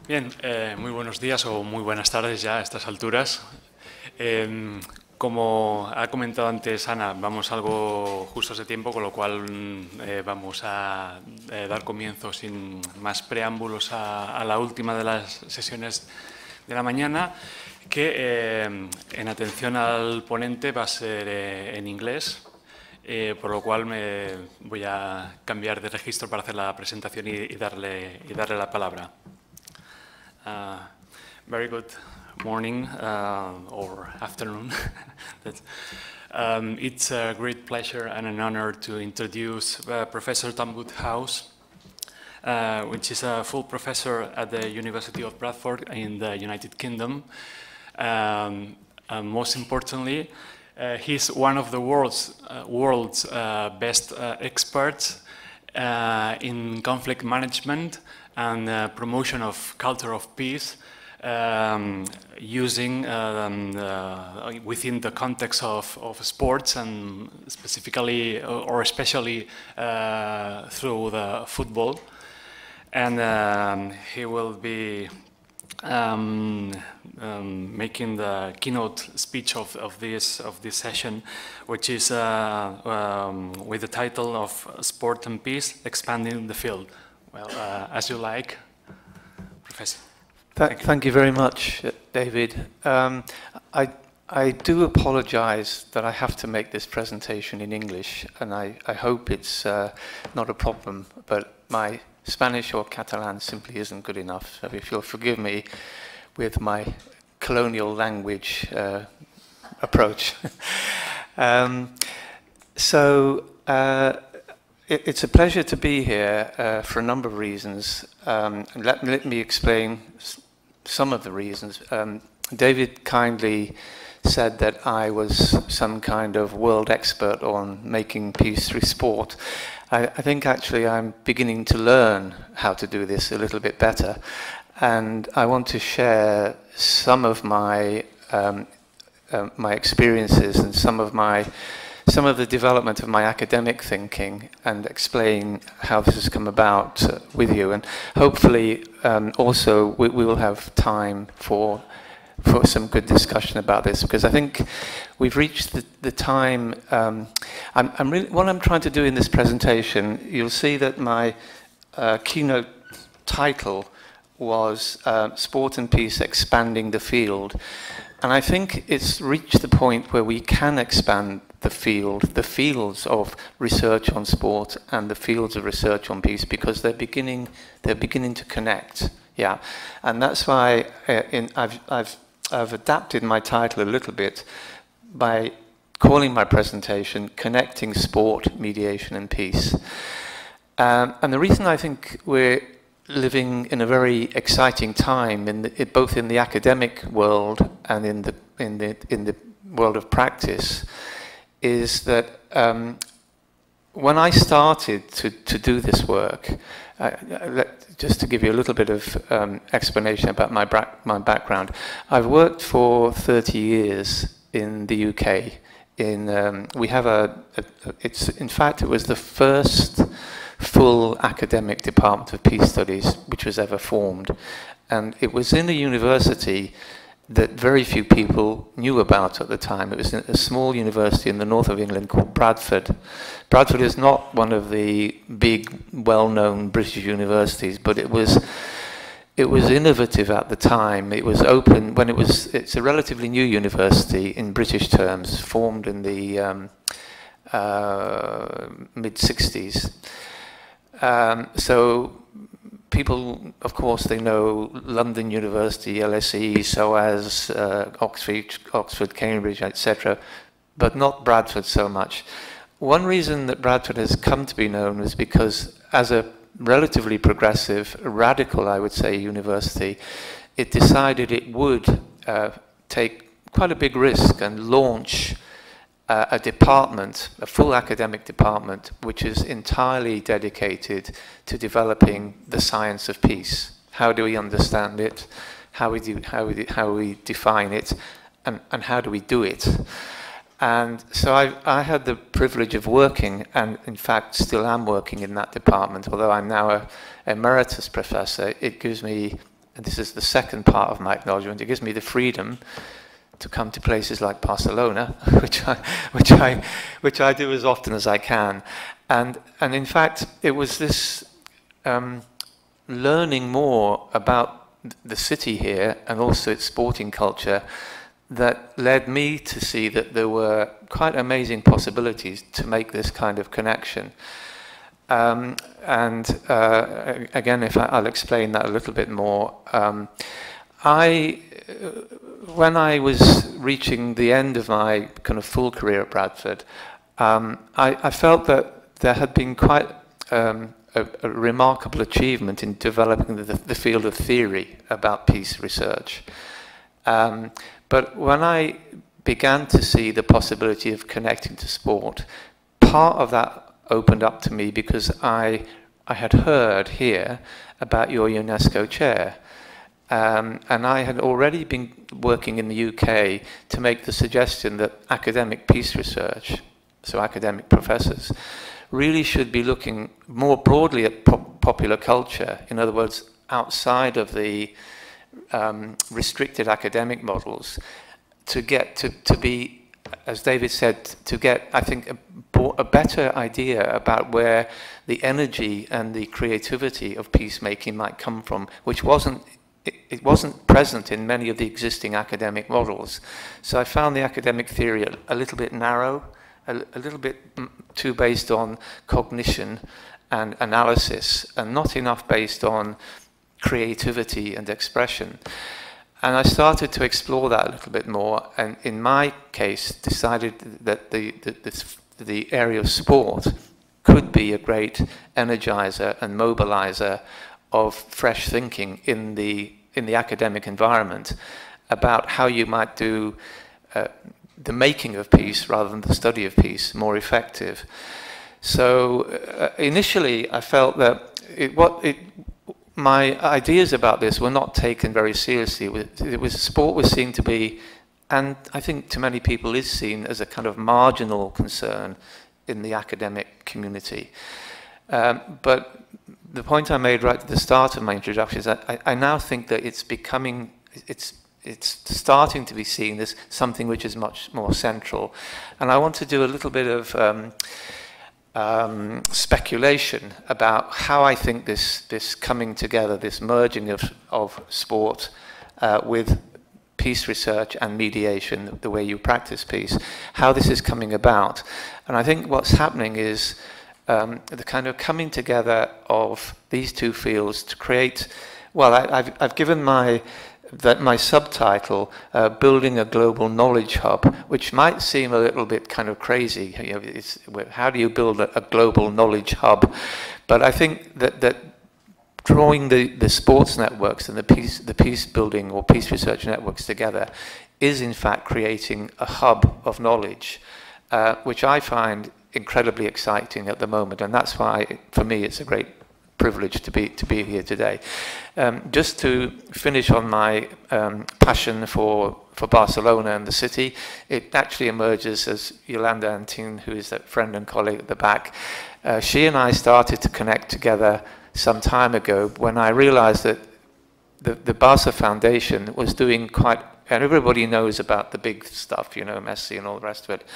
Bien, muy buenos días o muy buenas tardes ya a estas alturas. Como ha comentado antes Ana, vamos algo justos de tiempo, con lo cual vamos a dar comienzo sin más preámbulos a la última de las sesiones de la mañana, que en atención al ponente va a ser en inglés, por lo cual me voy a cambiar de registro para hacer la presentación y darle la palabra. Very good morning or afternoon. It's a great pleasure and an honor to introduce Professor Tom Woodhouse, which is a full professor at the University of Bradford in the United Kingdom. Most importantly, he's one of the world's best experts in conflict management and promotion of culture of peace, using within the context of sports, and specifically or especially through the football. And he will be making the keynote speech of this session, which is with the title of "Sport and Peace: Expanding the Field." Well, as you like, Professor. Thank you very much, David. I do apologize that I have to make this presentation in English, and I hope it's not a problem, but my Spanish or Catalan simply isn't good enough. So if you'll forgive me with my colonial language approach. It's a pleasure to be here for a number of reasons. Let me explain some of the reasons. David kindly said that I was some kind of world expert on making peace through sport. I think actually I'm beginning to learn how to do this a little bit better, and I want to share some of my my experiences and some of the development of my academic thinking, and explain how this has come about with you. And hopefully also we will have time for some good discussion about this, because I think we've reached the time. What I'm trying to do in this presentation, you'll see that my keynote title was Sport and Peace: Expanding the Field. And I think it's reached the point where we can expand the fields of research on sport and the fields of research on peace, because they're beginning to connect. Yeah, and that's why I've adapted my title a little bit by calling my presentation "Connecting Sport, Mediation and Peace." And the reason I think we're living in a very exciting time, both in the academic world and in the world of practice, is that when I started to do this work, just to give you a little bit of explanation about my background, I've worked for 30 years in the UK. We have in fact, it was the first full academic department of peace studies which was ever formed, and it was in a university that very few people knew about at the time. It was a small university in the north of England called Bradford. Bradford is not one of the big, well-known British universities, but it was innovative at the time. It was open when it's a relatively new university in British terms, formed in the mid-60s. So people, of course, they know London University, LSE, SOAS, Oxford, Cambridge, etc., but not Bradford so much. One reason that Bradford has come to be known is because, as a relatively progressive, radical, I would say, university, it decided it would take quite a big risk and launch a department, a full academic department, which is entirely dedicated to developing the science of peace. How do we understand it? How we define it? And how do we do it? And so I had the privilege of working, and in fact still am working in that department, although I'm now an emeritus professor. It gives me and this is the second part of my acknowledgement, it gives me the freedom to come to places like Barcelona, which I do as often as I can. And in fact, it was this learning more about the city here and also its sporting culture that led me to see that there were quite amazing possibilities to make this kind of connection. Again, I'll explain that a little bit more. When I was reaching the end of my kind of full career at Bradford, I felt that there had been quite a remarkable achievement in developing the field of theory about peace research. But when I began to see the possibility of connecting to sport, part of that opened up to me because I had heard here about your UNESCO chair. And I had already been working in the UK to make the suggestion that academic peace research, so academic professors, really should be looking more broadly at popular culture, in other words, outside of the restricted academic models, to get to be, as David said, to get, I think, a better idea about where the energy and the creativity of peacemaking might come from, which it wasn't present in many of the existing academic models. So I found the academic theory a little bit narrow, a little bit too based on cognition and analysis, and not enough based on creativity and expression. And I started to explore that a little bit more, and in my case decided that the area of sport could be a great energizer and mobilizer of fresh thinking in the academic environment about how you might do the making of peace rather than the study of peace more effective. So initially I felt that my ideas about this were not taken very seriously. Sport was seen to be, and I think to many people is seen as a kind of marginal concern in the academic community. But the point I made right at the start of my introduction is that I now think that it's starting to be seen as something which is much more central. And I want to do a little bit of speculation about how I think this coming together, this merging of sport with peace research and mediation, the way you practice peace, how this is coming about. And I think what's happening is the kind of coming together of these two fields to create, well, I've given my subtitle, Building a Global Knowledge Hub, which might seem a little bit kind of crazy. You know, how do you build a global knowledge hub? But I think that drawing the sports networks and the peace building or peace research networks together is in fact creating a hub of knowledge, which I find incredibly exciting at the moment, and that's why, for me, it's a great privilege to be here today. Just to finish on my passion for Barcelona and the city, it actually emerges as Yolanda Antin, who is a friend and colleague at the back. She and I started to connect together some time ago when I realized that the Barca Foundation was doing quite, and everybody knows about the big stuff, you know, Messi and all the rest of it,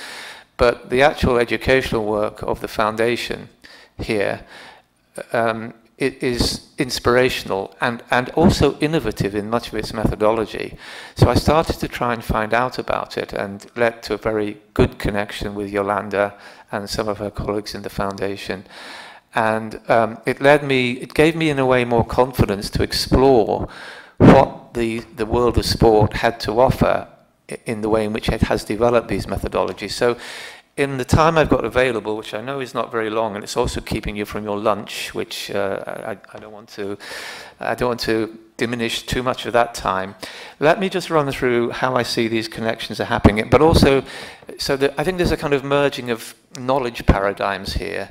but the actual educational work of the foundation here, it is inspirational and also innovative in much of its methodology. So I started to try and find out about it, and led to a very good connection with Yolanda and some of her colleagues in the foundation. And it gave me in a way more confidence to explore what the world of sport had to offer in the way in which it has developed these methodologies. So in the time I've got available, which I know is not very long, and it's also keeping you from your lunch, which I don't want to diminish too much of that time. Let me just run through how I see these connections are happening, but also, so that I think there's a kind of merging of knowledge paradigms here,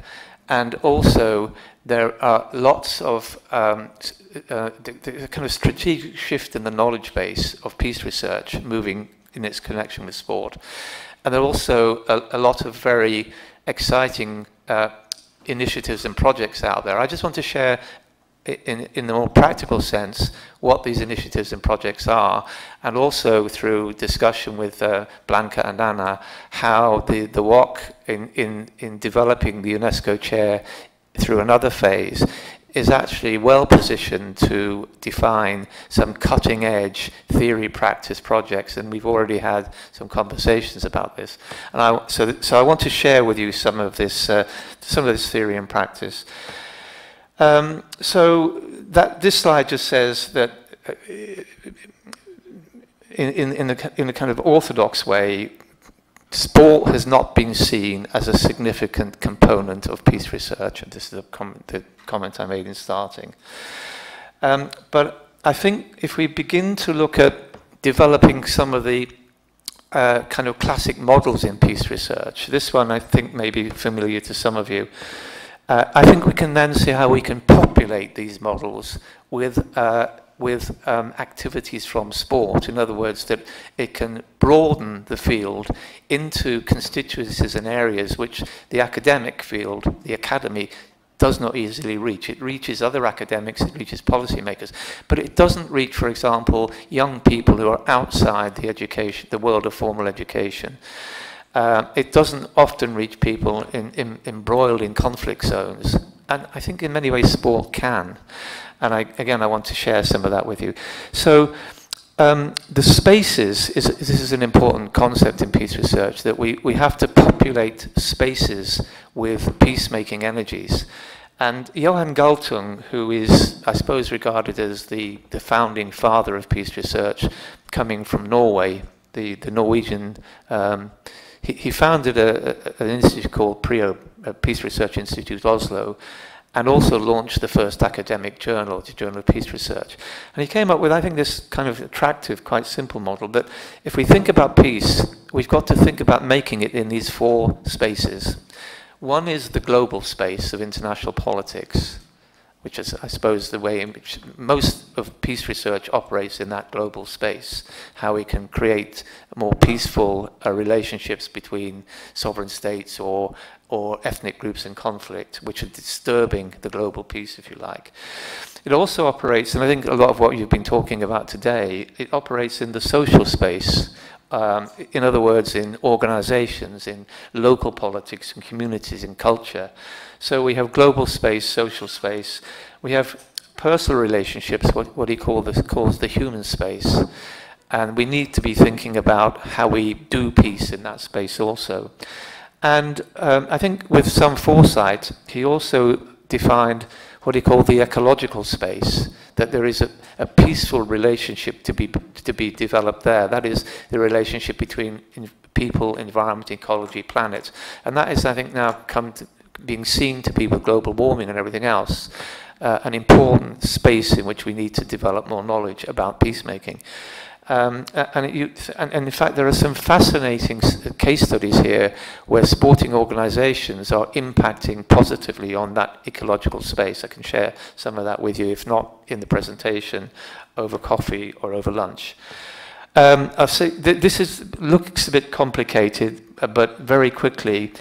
and also there are lots of the kind of strategic shift in the knowledge base of peace research moving in its connection with sport. And there are also a lot of very exciting initiatives and projects out there. I just want to share in the more practical sense, what these initiatives and projects are, and also through discussion with Blanca and Anna, how the WOC in developing the UNESCO chair through another phase is actually well positioned to define some cutting edge theory practice projects, and we've already had some conversations about this. And so I want to share with you some of this theory and practice. So this slide just says that in a kind of orthodox way, sport has not been seen as a significant component of peace research, and this is the comment I made in starting. But I think if we begin to look at developing some of the kind of classic models in peace research, this one I think may be familiar to some of you, I think we can then see how we can populate these models with activities from sport. In other words, that it can broaden the field into constituencies and areas which the academic field, the academy, does not easily reach. It reaches other academics, it reaches policymakers, but it doesn't reach, for example, young people who are outside the education, the world of formal education. It doesn't often reach people embroiled in conflict zones. And I think in many ways sport can. And again, I want to share some of that with you. So the spaces, this is an important concept in peace research, that we have to populate spaces with peacemaking energies. And Johan Galtung, who is, I suppose, regarded as the founding father of peace research, coming from Norway, the Norwegian, he founded an institute called PRIO, Peace Research Institute Oslo, and also launched the first academic journal, the Journal of Peace Research. And he came up with, I think, this kind of attractive, quite simple model, that if we think about peace, we've got to think about making it in these four spaces. One is the global space of international politics, which is, I suppose, the way in which most of peace research operates in that global space, how we can create more peaceful relationships between sovereign states or ethnic groups in conflict, which are disturbing the global peace, if you like. It also operates, and I think a lot of what you've been talking about today, it operates in the social space. In other words, in organizations, in local politics, in communities, in culture. So we have global space, social space. We have personal relationships, what he calls the human space. And we need to be thinking about how we do peace in that space also. And I think with some foresight, he also defined what he called the ecological space, that there is a peaceful relationship to be developed there. That is the relationship between people, environment, ecology, planet. And that is, I think, now being seen to be with global warming and everything else, an important space in which we need to develop more knowledge about peacemaking. And in fact, there are some fascinating case studies here where sporting organizations are impacting positively on that ecological space. I can share some of that with you, if not in the presentation, over coffee or over lunch. I'll say this looks a bit complicated, but very quickly,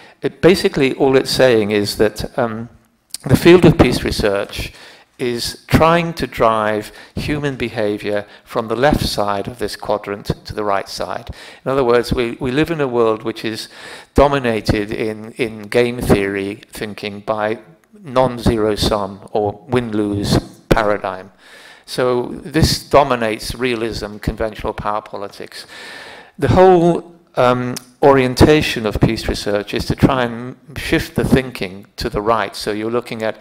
basically all it's saying is that the field of peace research is trying to drive human behavior from the left side of this quadrant to the right side. In other words, we live in a world which is dominated in game theory thinking by non-zero sum or win-lose paradigm. So this dominates realism, conventional power politics. The whole orientation of peace research is to try and shift the thinking to the right. So you're looking at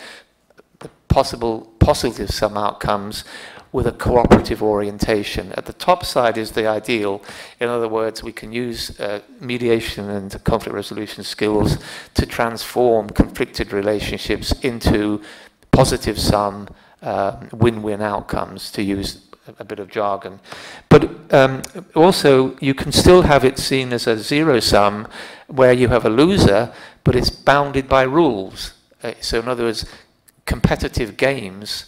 possible positive sum outcomes with a cooperative orientation. At the top side is the ideal. In other words, we can use mediation and conflict resolution skills to transform conflicted relationships into positive sum, win-win outcomes, to use a bit of jargon. But also, you can still have it seen as a zero sum where you have a loser, but it's bounded by rules. So in other words, competitive games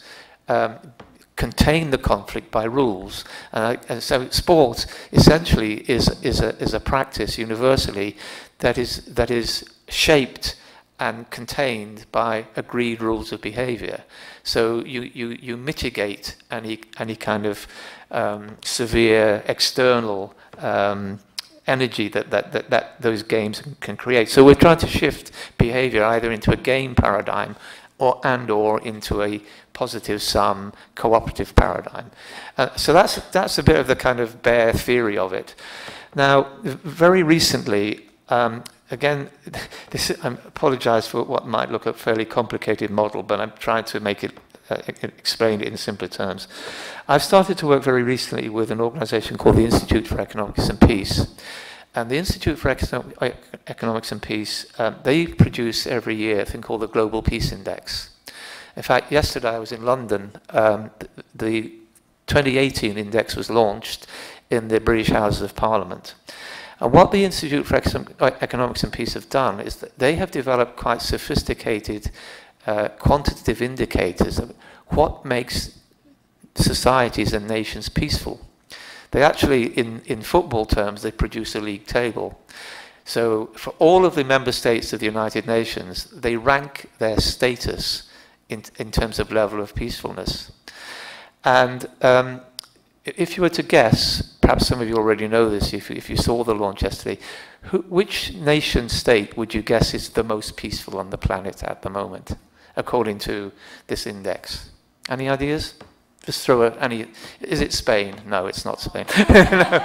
contain the conflict by rules, and so sport essentially is a practice universally that is shaped and contained by agreed rules of behavior. So you mitigate any kind of severe external energy that those games can create. So we're trying to shift behavior either into a game paradigm or into a positive sum cooperative paradigm. So that's a bit of the kind of bare theory of it. Now, very recently, again, I apologize for what might look a fairly complicated model, but I'm trying to make it explain it in simpler terms. I've started to work very recently with an organization called the Institute for Economics and Peace. And the Institute for Economics and Peace, they produce every year a thing called the Global Peace Index. In fact, yesterday I was in London. The 2018 index was launched in the British Houses of Parliament. And what the Institute for Economics and Peace have done is that they have developed quite sophisticated quantitative indicators of what makes societies and nations peaceful. They actually, in football terms, they produce a league table. So for all of the member states of the United Nations, they rank their status in terms of level of peacefulness. And if you were to guess, perhaps some of you already know this if you saw the launch yesterday, which nation state would you guess is the most peaceful on the planet at the moment, according to this index? Any ideas? Just throw any. Is it Spain? No, it's not Spain. No.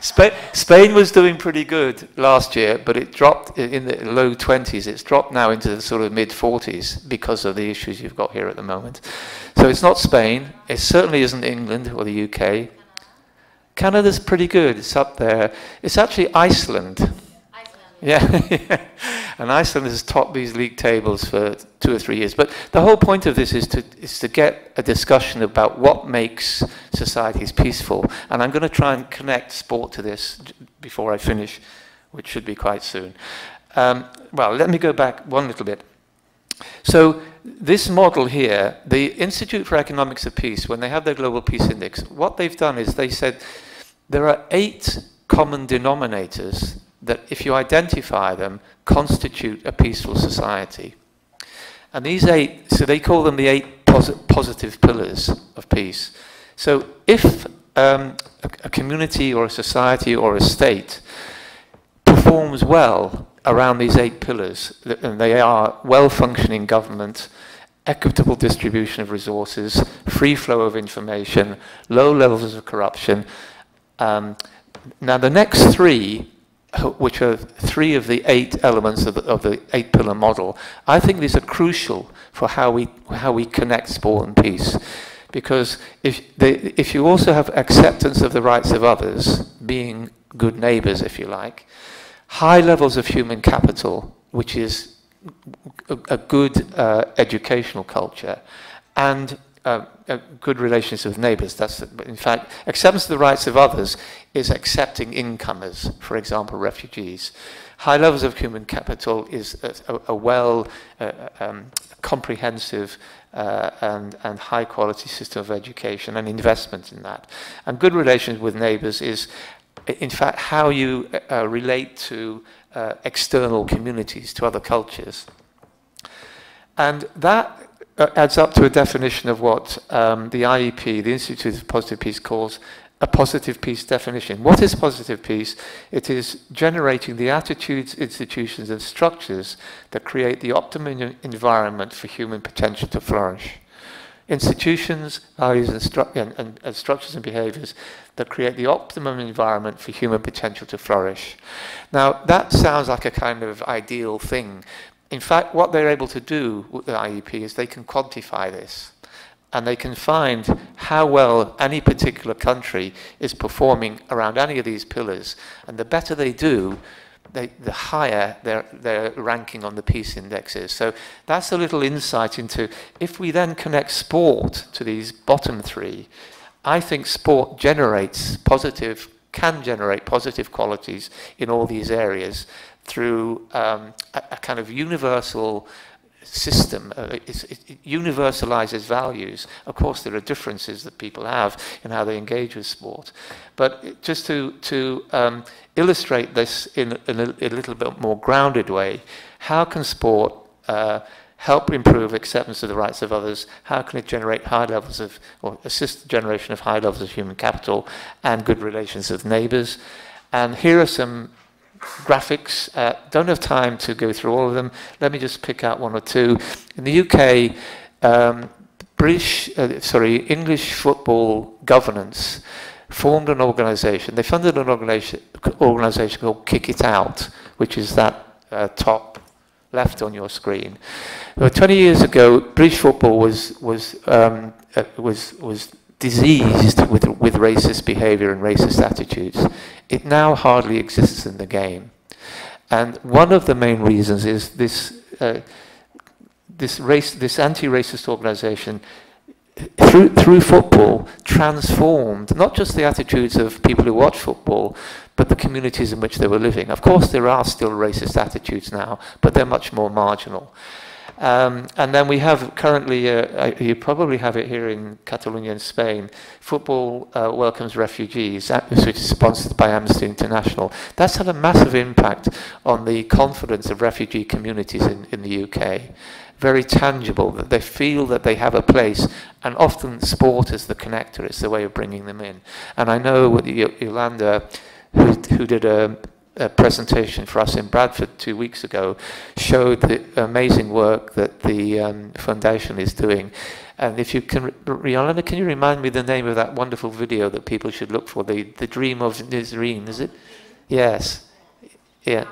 Spain was doing pretty good last year, but it dropped in the low 20s. It's dropped now into the sort of mid 40s because of the issues you've got here at the moment. So it's not Spain. It certainly isn't England or the UK. Canada's pretty good. It's up there. It's actually Iceland. Yeah. And Iceland has topped these league tables for 2 or 3 years. But the whole point of this is to get a discussion about what makes societies peaceful. And I'm going to try and connect sport to this before I finish, which should be quite soon. Well, let me go back one little bit. So this model here, the Institute for Economics of Peace, when they have their Global Peace Index, what they've done is they said there are 8 common denominators that, if you identify them, constitute a peaceful society. And these 8, so they call them the 8 positive pillars of peace. So if a community or a society or a state performs well around these 8 pillars, and they are well-functioning government, equitable distribution of resources, free flow of information, low levels of corruption. Now the next 3, which are 3 of the 8 elements of the 8-pillar model, I think these are crucial for how we connect sport and peace. Because if you also have acceptance of the rights of others, being good neighbours, if you like, high levels of human capital, which is a good educational culture, and good relations with neighbours. That's, in fact, acceptance of the rights of others is accepting incomers, for example, refugees. High levels of human capital is a comprehensive and high quality system of education and investment in that. And good relations with neighbours is, in fact, how you relate to external communities, to other cultures. And that adds up to a definition of what the IEP, the Institute for Positive Peace, calls a positive peace definition. What is positive peace? It is generating the attitudes, institutions, and structures that create the optimum environment for human potential to flourish. Institutions, values, and structures and behaviors that create the optimum environment for human potential to flourish. Now, that sounds like a kind of ideal thing. In fact, what they're able to do with the IEP is they can quantify this, and they can find how well any particular country is performing around any of these pillars. And the better they do, the higher their ranking on the peace index is. So that's a little insight into, if we then connect sport to these bottom 3, I think sport can generate positive qualities in all these areas through a kind of universal system. It universalizes values. Of course, there are differences that people have in how they engage with sport. But just to illustrate this in a little bit more grounded way, how can sport help improve acceptance of the rights of others? How can it generate high levels of, or assist the generation of high levels of human capital and good relations with neighbours? And here are some graphics. Don't have time to go through all of them. Let me just pick out one or two. In the UK, English football governance formed an organisation. They funded an organisation called Kick It Out, which is that top left on your screen. Well, 20 years ago, British football was diseased with racist behaviour and racist attitudes. It now hardly exists in the game, and one of the main reasons is this anti-racist organisation through football transformed not just the attitudes of people who watch football, but the communities in which they were living. Of course, there are still racist attitudes now, but they're much more marginal. And then we have currently, you probably have it here in Catalonia in Spain, Football Welcomes Refugees, which is sponsored by Amnesty International. That's had a massive impact on the confidence of refugee communities in the UK. Very tangible, that they feel that they have a place, and often sport is the connector, it's the way of bringing them in. And I know Yolanda, who did a presentation for us in Bradford 2 weeks ago, showed the amazing work that the foundation is doing. And if you can, Yolanda, can you remind me the name of that wonderful video that people should look for? The Dream of Nisreen, is it? Yes. Yeah.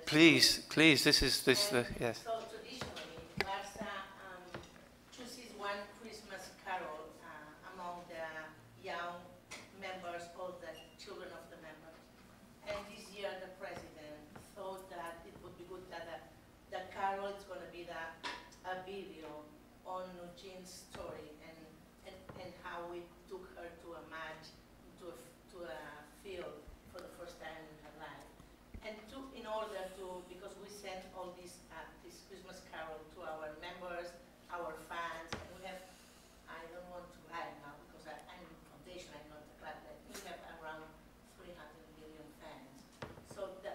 Please, this is yes. So traditionally, Barça chooses one Christmas carol among the young members or the children of the members. And this year, the president thought that it would be good that the carol is going to be a video on Eugene's story and how we took her to a match, to a field for the first time in her life. And in order to, because we sent all these this Christmas carol to our members, our fans, and we have, I don't want to lie now because I'm a foundation, I'm not a club, but we have around 300 million fans. So the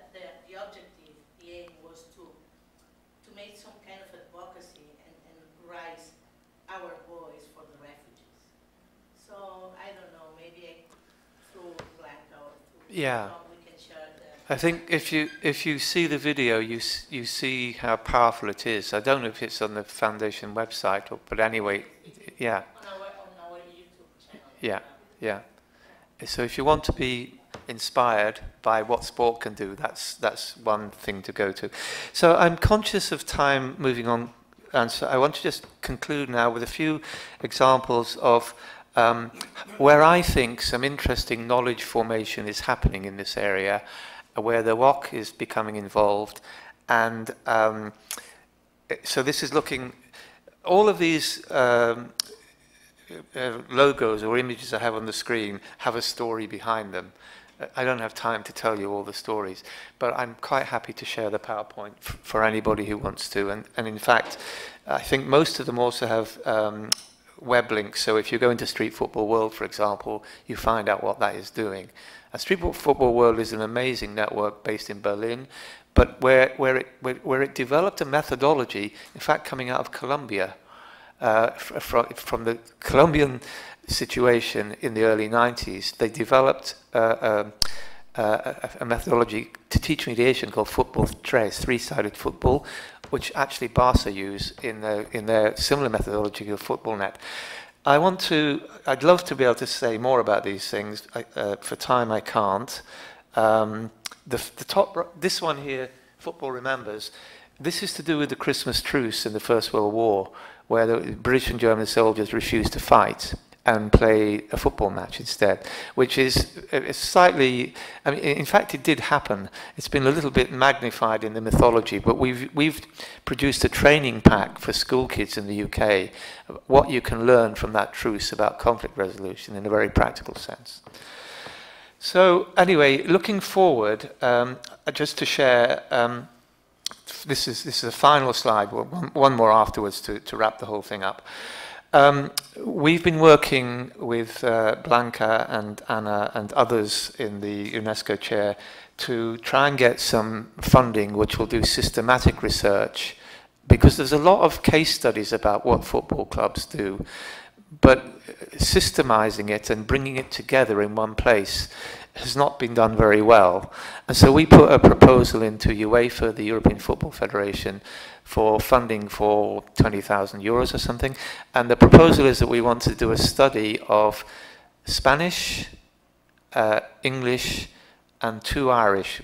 objective, the aim was to make some kind of advocacy and raise our voice for the refugees. So I don't know, maybe through Blanca or through we can share the. I think if you see the video, you see how powerful it is. I don't know if it's on the foundation website, but anyway, yeah. On our YouTube channel. Yeah. So if you want to be inspired by what sport can do, that's one thing to go to. So I'm conscious of time moving on, and so I want to just conclude now with a few examples of where I think some interesting knowledge formation is happening in this area, where the WOC is becoming involved. And so this is looking, all of these logos or images I have on the screen have a story behind them. I don't have time to tell you all the stories, but I'm quite happy to share the PowerPoint for anybody who wants to. And in fact, I think most of them also have web links. So if you go into Street Football World, for example, you find out what that is doing. And Street Football World is an amazing network based in Berlin, but where it developed a methodology, in fact, coming out of Colombia, from the Colombian situation in the early 90s, they developed a methodology to teach mediation called Football 3, three-sided football, which actually Barca use in their similar methodology of FootballNet. I'd love to be able to say more about these things. For time, I can't. This one here, Football Remembers, this is to do with the Christmas truce in the First World War, where the British and German soldiers refused to fight and play a football match instead, which is slightly, I mean, in fact, it did happen. It's been a little bit magnified in the mythology, but we've produced a training pack for school kids in the UK, what you can learn from that truce about conflict resolution in a very practical sense. So anyway, looking forward, just to share, this is the final slide, one more afterwards to wrap the whole thing up. We've been working with Blanca and Anna and others in the UNESCO chair to try and get some funding which will do systematic research, because there's a lot of case studies about what football clubs do, but systemizing it and bringing it together in one place has not been done very well. And so we put a proposal into UEFA, the European Football Federation, for funding for 20,000 euros or something. And the proposal is that we want to do a study of Spanish, English, and 2 Irish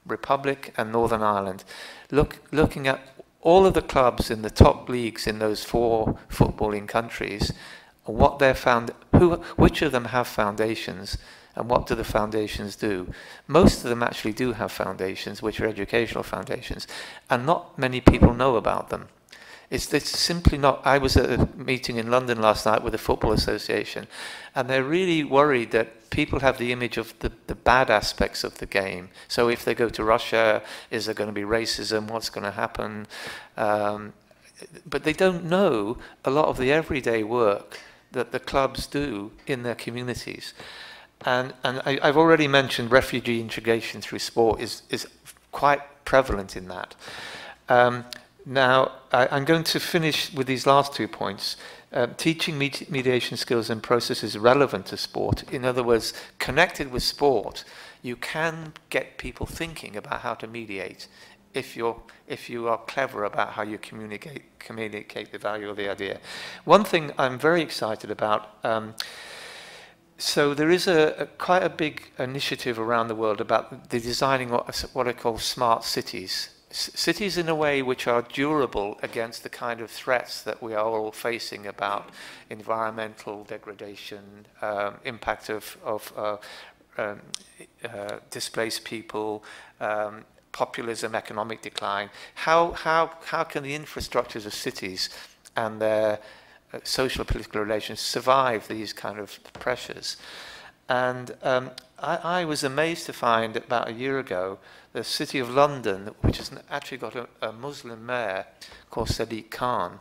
Republic and Northern Ireland, looking at all of the clubs in the top leagues in those 4 footballing countries, and what they're which of them have foundations, and what do the foundations do? Most of them actually do have foundations, which are educational foundations, and not many people know about them. It's simply not. I was at a meeting in London last night with the Football Association, and they're really worried that people have the image of the bad aspects of the game. So if they go to Russia, is there going to be racism? What's going to happen? But they don't know a lot of the everyday work that the clubs do in their communities. And I've already mentioned refugee integration through sport is quite prevalent in that. Now, I'm going to finish with these last 2 points. Teaching mediation skills and processes relevant to sport. In other words, connected with sport, you can get people thinking about how to mediate if you are clever about how you communicate the value of the idea. One thing I'm very excited about, so there is quite a big initiative around the world about the designing what I call smart cities. Cities in a way which are durable against the kind of threats that we are all facing about environmental degradation, impact of displaced people, populism, economic decline. How can the infrastructures of cities and their social and political relations survive these kind of pressures? And I was amazed to find about a year ago the city of London, which has actually got a Muslim mayor called Sadiq Khan.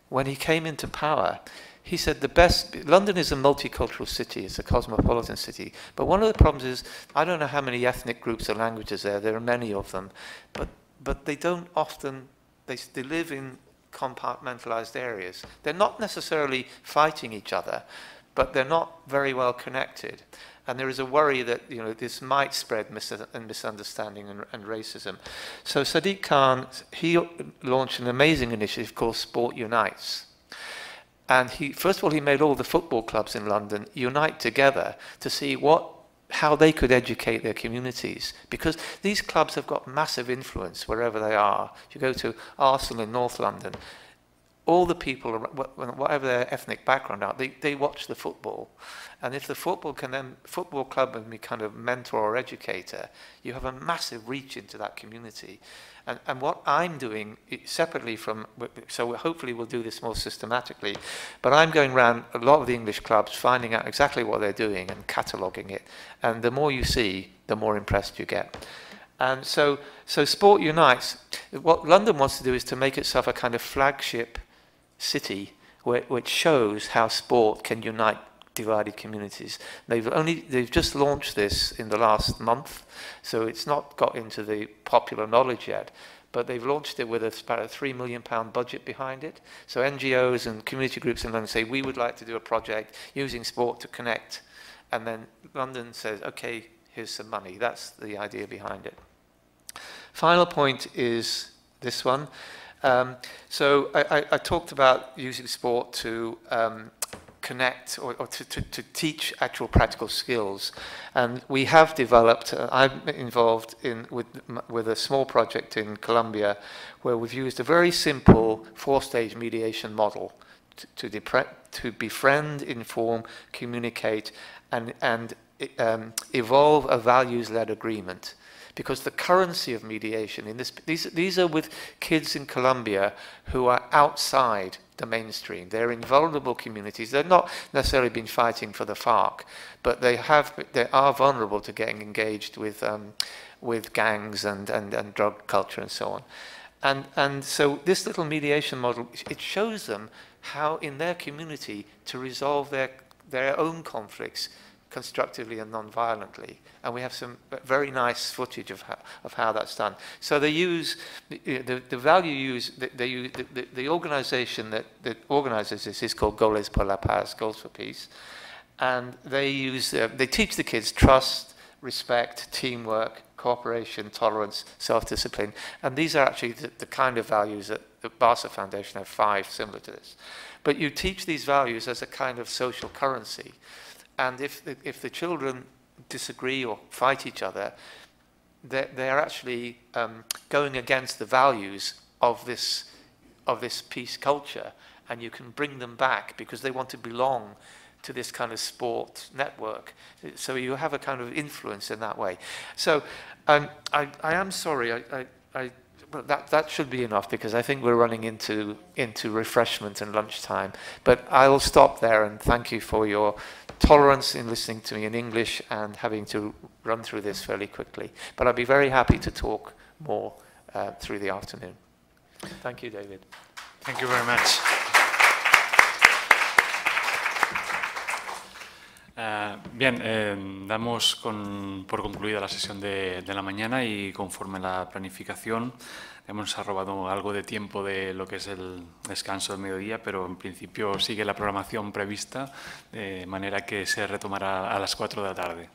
When he came into power, he said London is a multicultural city, it's a cosmopolitan city, but one of the problems is, I don't know how many ethnic groups or languages there are many of them, but they don't often, they live in compartmentalized areas. They're not necessarily fighting each other, but they're not very well connected. And there is a worry that this might spread misunderstanding and racism. So Sadiq Khan, he launched an amazing initiative called Sport Unites. And first of all, he made all the football clubs in London unite together to see how they could educate their communities. Because these clubs have got massive influence wherever they are. If you go to Arsenal in North London, all the people, whatever their ethnic background are, they watch the football. And if the football club can be kind of mentor or educator, you have a massive reach into that community. And what I'm doing separately so hopefully we'll do this more systematically, but I'm going around a lot of the English clubs, finding out exactly what they're doing and cataloguing it. And the more you see, the more impressed you get. And so Sport Unites, what London wants to do is to make itself a kind of flagship city which shows how sport can unite divided communities. They've just launched this in the last month, so it's not got into the popular knowledge yet, but they've launched it with about a £3 million budget behind it. So NGOs and community groups in London say, we would like to do a project using sport to connect. And then London says, okay, here's some money. That's the idea behind it. Final point is this one. So I talked about using sport to connect or to teach actual practical skills, and we have developed. I'm involved with a small project in Colombia where we've used a very simple 4-stage mediation model to befriend, inform, communicate, and evolve a values-led agreement. Because the currency of mediation in these are with kids in Colombia who are outside the mainstream. They're in vulnerable communities. They've not necessarily been fighting for the FARC, but they are vulnerable to getting engaged with gangs and drug culture and so on. And so this little mediation model, it shows them how in their community to resolve their own conflicts constructively and non-violently, and we have some very nice footage of how that's done. So they use the organisation that organises this is called Goles por la Paz, Goals for Peace, and they teach the kids trust, respect, teamwork, cooperation, tolerance, self-discipline, and these are actually the kind of values that the Barca Foundation have 5 similar to this. But you teach these values as a kind of social currency. And if the children disagree or fight each other, they're actually going against the values of this peace culture, and you can bring them back because they want to belong to this kind of sport network. So you have a kind of influence in that way. So I am sorry. But that should be enough because I think we're running into refreshment and lunchtime. But I'll stop there and thank you for your tolerance in listening to me in English and having to run through this fairly quickly. But I'd be very happy to talk more through the afternoon. Thank you, David. Thank you very much. Bien, damos por concluida la sesión de la mañana y conforme la planificación hemos robado algo de tiempo de lo que es el descanso del mediodía, pero en principio sigue la programación prevista de manera que se retomará a las 4 de la tarde.